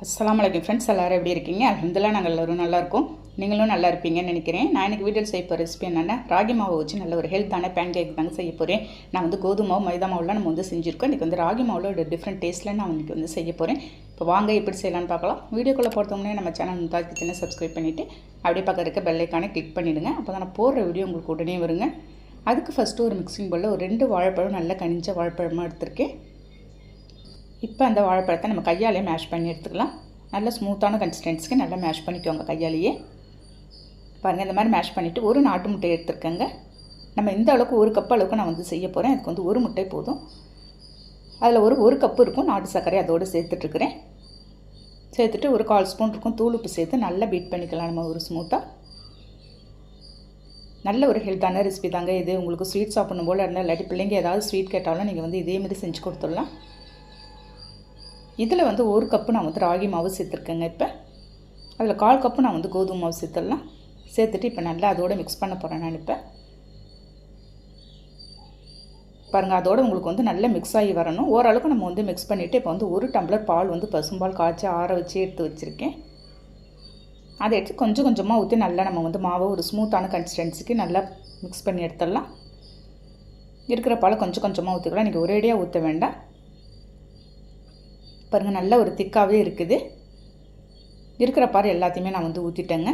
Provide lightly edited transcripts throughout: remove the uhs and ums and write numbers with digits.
அஸ்ஸலாமு அலைக்கும் ஃப்ரெண்ட்ஸ், எல்லோரும் எப்படி இருக்கீங்க? அல்ஹம்துலில்லாஹ் நாங்கள் எல்லோரும் நல்லாயிருக்கோம். நீங்களும் நல்லா இருப்பீங்கன்னு நினைக்கிறேன். நான் எனக்கு வீட்டில் செய்ய போகிற ரெசிபி என்னென்னா, ராகி மாவு வச்சு நல்ல ஒரு ஹெல்த்தான பேன் கேக் தாங்க செய்ய போகிறேன். நான் வந்து கோதுமை மாவு, மைதா மாவுலாம் நம்ம வந்து செஞ்சுருக்கோம். இன்றைக்கி வந்து ராகி மாவில் ஒரு டிஃப்ரெண்ட் டேஸ்ட்டில் நான் இன்றைக்கி வந்து செய்ய போகிறேன். இப்போ வாங்க எப்படி செய்யலான்னு பார்க்கலாம். வீடியோக்குள்ளே போகிறதுக்கு முன்னே நம்ம சேனல் மும்தாஜ் கிச்சனை சப்ஸ்கிரைப் பண்ணிவிட்டு அப்படியே பக்கம் இருக்க பெல் ஐக்கானை கிளிக் பண்ணிவிடுங்க. அப்போ தான் நான் போடுற வீடியோ உங்களுக்கு உடனே வருங்க. அதுக்கு ஃபஸ்ட்டு ஒரு மிக்சிங் பவுலில் ஒரு 2 வாழைப்பழம் நல்லா கனிஞ்ச வாழைப்பழமாக எடுத்திருக்கேன். இப்போ அந்த வாழைப்பழத்தை நம்ம கையாலே மேஷ் பண்ணி எடுத்துக்கலாம். நல்ல ஸ்மூத்தான கன்சிஸ்டன்சிக்கு நல்லா மேஷ் பண்ணிக்கோங்க கையாலேயே. பாருங்கள், இந்த மாதிரி மேஷ் பண்ணிவிட்டு ஒரு நாட்டு முட்டை எடுத்துருக்கேங்க. நம்ம இந்த அளவுக்கு 1 கப் அளவுக்கு நான் வந்து செய்ய போகிறேன். அதுக்கு வந்து 1 முட்டை போதும். அதில் ஒரு கப்பு இருக்கும் நாட்டு சர்க்கரை அதோடு சேர்த்துட்ருக்குறேன். சேர்த்துட்டு ஒரு 1/4 ஸ்பூன் இருக்கும் தூள் உப்பு சேர்த்து நல்லா பீட் பண்ணிக்கலாம் நம்ம ஒரு ஸ்மூத்தாக. நல்ல ஒரு ஹெல்த்தான ரெசிபி தாங்க இது. உங்களுக்கு ஸ்வீட் சாப்பிடணும் போல் இருந்தால், இல்லாட்டி பிள்ளைங்க ஏதாவது ஸ்வீட் கேட்டாலும் நீங்கள் வந்து இதேமாதிரி செஞ்சு கொடுத்துடலாம். இதில் வந்து 1 கப்பு நான் வந்து ராகி மாவு சேர்த்துருக்கேங்க. இப்போ அதில் 1/4 கப்பு நான் வந்து கோதுமை மாவு சேர்த்துடலாம். சேர்த்துட்டு இப்போ நல்லா அதோடு மிக்ஸ் பண்ண போகிறேன் நான். இப்போ பாருங்கள், அதோடு உங்களுக்கு வந்து நல்லா மிக்ஸ் ஆகி வரணும். ஓரளவுக்கு நம்ம வந்து மிக்ஸ் பண்ணிவிட்டு இப்போ வந்து 1 டம்ளர் பால் வந்து பசும்பால் காய்ச்சி ஆற வச்சு எடுத்து வச்சுருக்கேன். அதை எடுத்து கொஞ்சம் கொஞ்சமாக ஊற்றி நல்லா நம்ம வந்து மாவை ஒரு ஸ்மூத்தான கன்சிஸ்டன்சிக்கு நல்லா மிக்ஸ் பண்ணி எடுத்துடலாம். இருக்கிற பாலை கொஞ்சம் கொஞ்சமாக ஊற்றிக்கலாம், நீங்கள் ஒரேடியாக ஊற்ற வேண்டாம். பாருங்கள், நல்ல ஒரு திக்காகவே இருக்குது. இருக்கிற பால் எல்லாத்தையுமே நான் வந்து ஊற்றிட்டேங்க.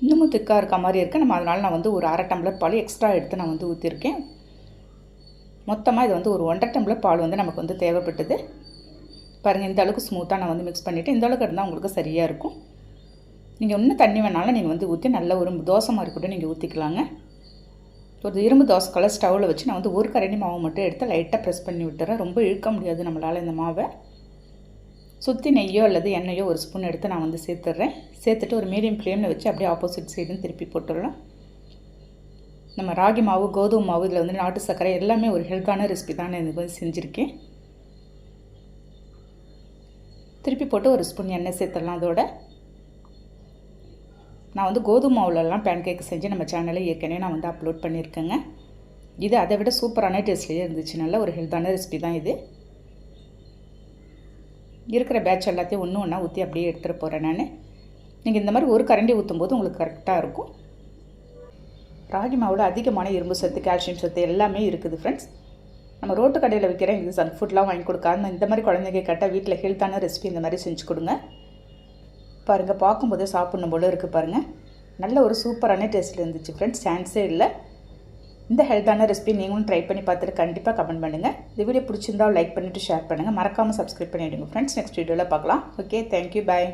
இன்னமும் திக்காக இருக்க மாதிரி இருக்குது. நம்ம அதனால் நான் வந்து ஒரு 1/2 டம்ளர் பால் எக்ஸ்ட்ரா எடுத்து நான் வந்து ஊற்றிருக்கேன். மொத்தமாக இது வந்து ஒரு 1.5 டம்ளர் பால் வந்து நமக்கு வந்து தேவைப்பட்டது. பாருங்கள், இந்த அளவுக்கு ஸ்மூத்தாக நான் வந்து மிக்ஸ் பண்ணிவிட்டு இந்த அளவுக்கு இருந்தால் உங்களுக்கு சரியாக இருக்கும். நீங்கள் இன்னும் தண்ணி வேணாலும் நீங்கள் வந்து ஊற்றி நல்ல ஒரு தோசை மாதிரி கூட நீங்கள் ஊற்றிக்கலாங்க. ஒரு இரும்பு தோசைக்கல்லை ஸ்டவ்வில் வச்சு நான் வந்து 1 கரண்டி மாவு மட்டும் எடுத்து லைட்டாக ப்ரெஸ் பண்ணி விட்டுறேன். ரொம்ப இழுக்க முடியாது நம்மளால் இந்த மாவை. சுற்றி நெய்யோ அல்லது எண்ணெயோ 1 ஸ்பூன் எடுத்து நான் வந்து சேர்த்துட்றேன். சேர்த்துட்டு ஒரு மீடியம் ஃப்ளேமில் வச்சு அப்படியே ஆப்போசிட் சைடுன்னு திருப்பி போட்டுடலாம். நம்ம ராகி மாவு, கோதுமை மாவு, இதில் வந்து நாட்டு சர்க்கரை எல்லாமே ஒரு ஹெல்த்தான ரெசிபி தான் நான் வந்து செஞ்சுருக்கேன். திருப்பி போட்டு 1 ஸ்பூன் எண்ணெய் சேர்த்துடலாம். அதோட நான் வந்து கோதுமை மாவுலலாம் பேன் கேக் செஞ்சு நம்ம சேனலில் ஏற்கனவே நான் வந்து அப்லோட் பண்ணியிருக்கேங்க. இது அதை விட சூப்பரான டேஸ்ட்லேயே இருந்துச்சு. நல்ல ஒரு ஹெல்த்தான ரெசிபி தான் இது. இருக்கிற பேட்ச் எல்லாத்தையும் ஒன்று ஒன்றா ஊற்றி அப்படியே எடுத்துகிட்டு போகிறேன் நான். நீங்கள் இந்த மாதிரி 1 கரண்டி ஊற்றும் போது உங்களுக்கு கரெக்டாக இருக்கும். ராகி மாவில் அதிகமான இரும்பு சத்து, கால்சியம் சத்து எல்லாமே இருக்குது ஃப்ரெண்ட்ஸ். நம்ம ரோட்டு கடையில் விற்கிற இந்த ஜங்க் ஃபுட்லாம் வாங்கி கொடுக்காம இந்த மாதிரி குழந்தைங்க கேட்டால் வீட்டில் ஹெல்த்தான ரெசிபி இந்த மாதிரி செஞ்சு கொடுங்க. பாருங்கள், பார்க்கும்போதே சாப்பிட்ணும் போல இருக்குது. பாருங்கள், நல்ல ஒரு சூப்பரான டேஸ்ட்டில் இருந்துச்சு ஃப்ரெண்ட்ஸ், சான்ஸே இல்லை. இந்த ஹெல்த்தான ரெசிபி நீங்களும் ட்ரை பண்ணி பார்த்துட்டு கண்டிப்பாக கமெண்ட் பண்ணுங்கள். இந்த வீடியோ பிடிச்சிருந்தால் லைக் பண்ணிவிட்டு ஷேர் பண்ணுங்கள். மறக்காமல் சப்ஸ்கிரைப் பண்ணிவிடுங்க ஃப்ரெண்ட்ஸ். நெக்ஸ்ட் வீடியோவில் பார்க்கலாம். ஓகே, தேங்க்யூ, பாய்.